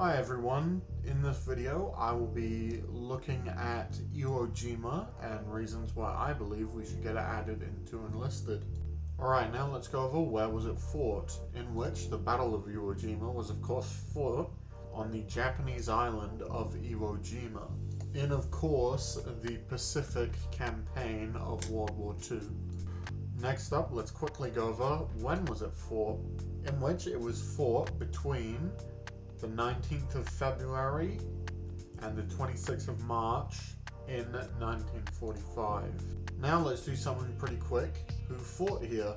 Hi everyone, in this video I will be looking at Iwo Jima and reasons why I believe we should get it added into Enlisted. Alright, now let's go over where was it fought, in which the Battle of Iwo Jima was of course fought on the Japanese island of Iwo Jima, in of course the Pacific campaign of World War II. Next up, let's quickly go over when was it fought, in which it was fought between the 19th of February and the 26th of March in 1945. Now let's do something pretty quick. Who fought here?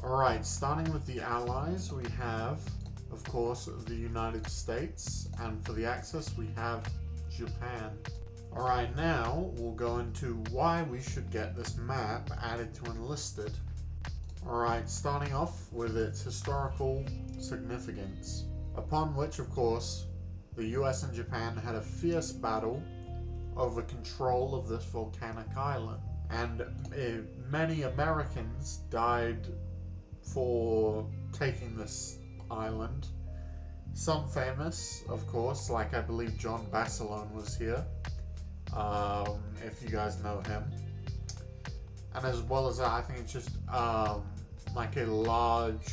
Alright, starting with the Allies, we have, of course, the United States, and for the Axis we have Japan. Alright, now we'll go into why we should get this map added to Enlisted. Alright, starting off with its historical significance, upon which, of course, the US and Japan had a fierce battle over control of this volcanic island. And many Americans died for taking this island. Some famous, of course, like I believe John Basilone was here, if you guys know him. And as well as that, I think it's just like a large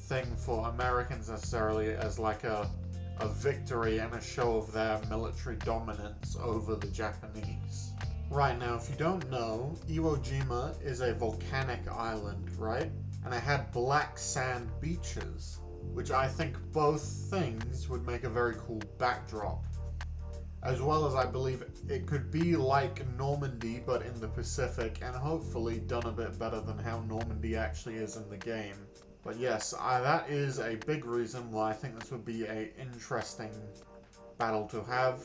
thing for Americans necessarily as like a victory and a show of their military dominance over the Japanese. Right, now if you don't know, Iwo Jima is a volcanic island, right? And it had black sand beaches, which I think both things would make a very cool backdrop. As well as I believe it could be like Normandy but in the Pacific, and hopefully done a bit better than how Normandy actually is in the game. But yes, that is a big reason why I think this would be an interesting battle to have,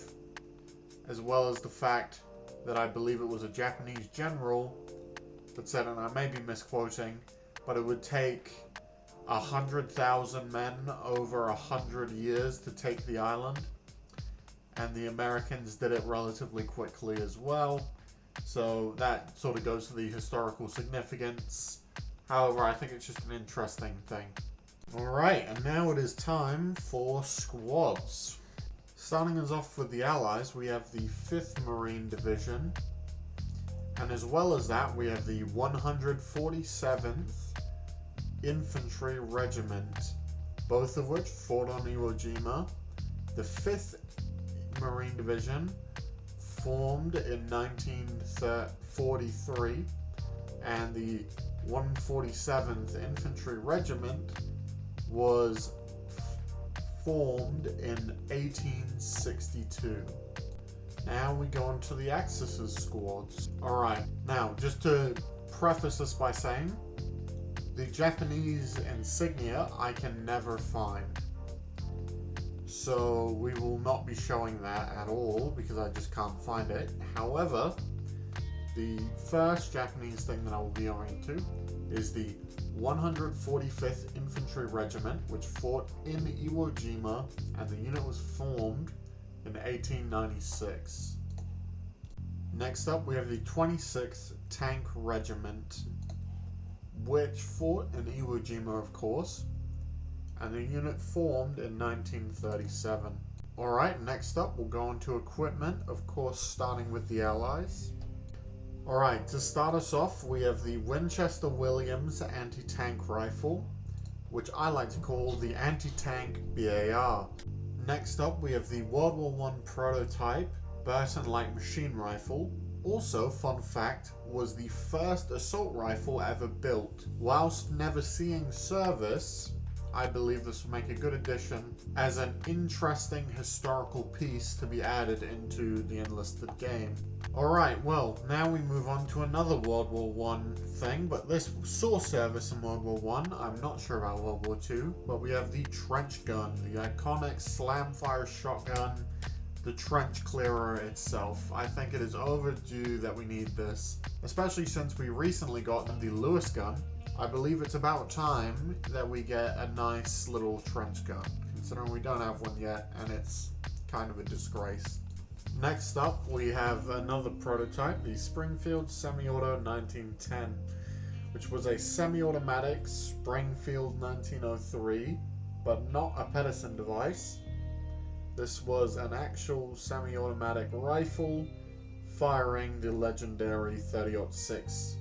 as well as the fact that I believe it was a Japanese general that said, and I may be misquoting, but it would take 100,000 men over 100 years to take the island, and the Americans did it relatively quickly as well, so that sort of goes to the historical significance. However, I think it's just an interesting thing. Alright, and now it is time for squads. Starting us off with the Allies, we have the 5th Marine Division. And as well as that, we have the 147th Infantry Regiment, both of which fought on Iwo Jima. The 5th Marine Division formed in 1943, and the 147th Infantry Regiment was formed in 1862. Now we go into the Axis' squads. Alright, now just to preface this by saying, the Japanese insignia I can never find. So we will not be showing that at all because I just can't find it. However, the first Japanese thing that I will be going to is the 145th Infantry Regiment, which fought in Iwo Jima, and the unit was formed in 1896. Next up, we have the 26th Tank Regiment, which fought in Iwo Jima, of course, and the unit formed in 1937. Alright, next up we'll go into equipment, of course starting with the Allies. Alright, to start us off, we have the Winchester Williams anti-tank rifle, which I like to call the anti-tank BAR. Next up, we have the World War I prototype Burton light machine rifle. Also, fun fact, was the first assault rifle ever built. Whilst never seeing service, I believe this will make a good addition as an interesting historical piece to be added into the Enlisted game. Alright, well, now we move on to another World War I thing, but this saw service in World War I. I'm not sure about World War II, but we have the trench gun, the iconic slam-fire shotgun, the trench clearer itself. I think it is overdue that we need this, especially since we recently got the Lewis gun. I believe it's about time that we get a nice little trench gun, considering we don't have one yet, and it's kind of a disgrace. Next up, we have another prototype, the Springfield Semi-Auto 1910, which was a semi-automatic Springfield 1903, but not a Pedersen device. This was an actual semi-automatic rifle firing the legendary 30-06.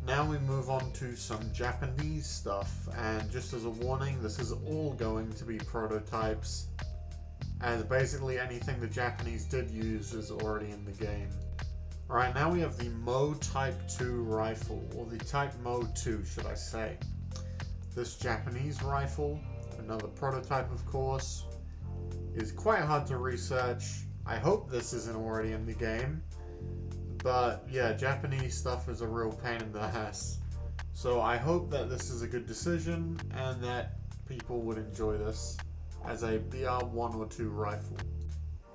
Now we move on to some Japanese stuff, and just as a warning, this is all going to be prototypes, as basically anything the Japanese did use is already in the game. Alright, now we have the Mo Type 2 rifle, or the Type Mo 2 should I say. This Japanese rifle, another prototype of course, is quite hard to research. I hope this isn't already in the game. But yeah, Japanese stuff is a real pain in the ass. So I hope that this is a good decision and that people would enjoy this as a BR1 or 2 rifle.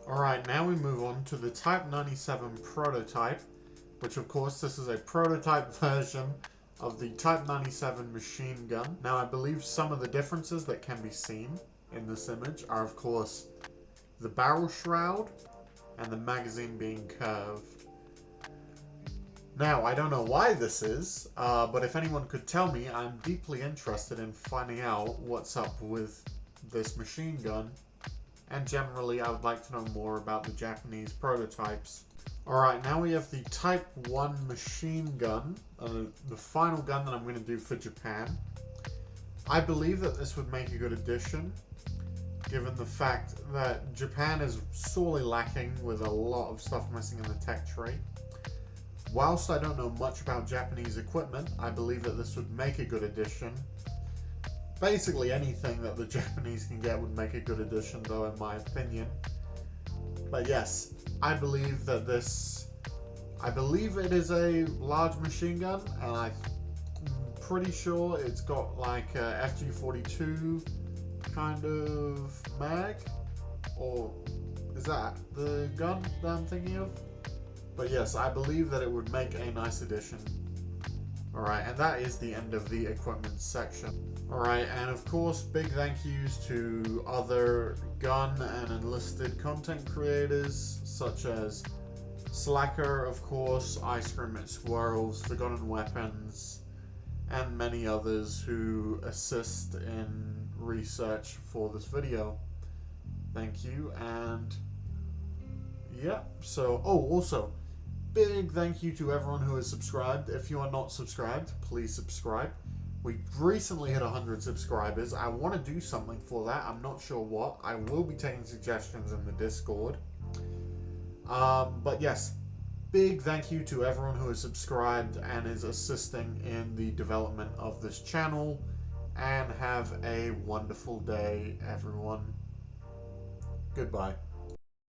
Alright, now we move on to the Type 97 prototype, which of course this is a prototype version of the Type 97 machine gun. Now I believe some of the differences that can be seen in this image are of course the barrel shroud and the magazine being curved. Now, I don't know why this is, but if anyone could tell me, I'm deeply interested in finding out what's up with this machine gun, and generally I would like to know more about the Japanese prototypes. Alright, now we have the Type 1 machine gun, the final gun that I'm going to do for Japan. I believe that this would make a good addition, given the fact that Japan is sorely lacking with a lot of stuff missing in the tech tree. Whilst I don't know much about Japanese equipment, I believe that this would make a good addition. Basically anything that the Japanese can get would make a good addition though, in my opinion. But yes, I believe that it is a large machine gun, and I'm pretty sure it's got like a FG42 kind of mag, or is that the gun that I'm thinking of? But yes, I believe that it would make a nice addition. Alright, and that is the end of the equipment section. Alright, and of course, big thank yous to other gun and enlisted content creators, such as Slacker, of course, Ice Cream at Squirrels, Forgotten Weapons, and many others who assist in research for this video. Thank you, and yeah, so, oh, also, big thank you to everyone who has subscribed. If you are not subscribed, please subscribe. We recently hit 100 subscribers. I want to do something for that. I'm not sure what. I will be taking suggestions in the Discord. But yes, big thank you to everyone who has subscribed and is assisting in the development of this channel. And have a wonderful day, everyone. Goodbye.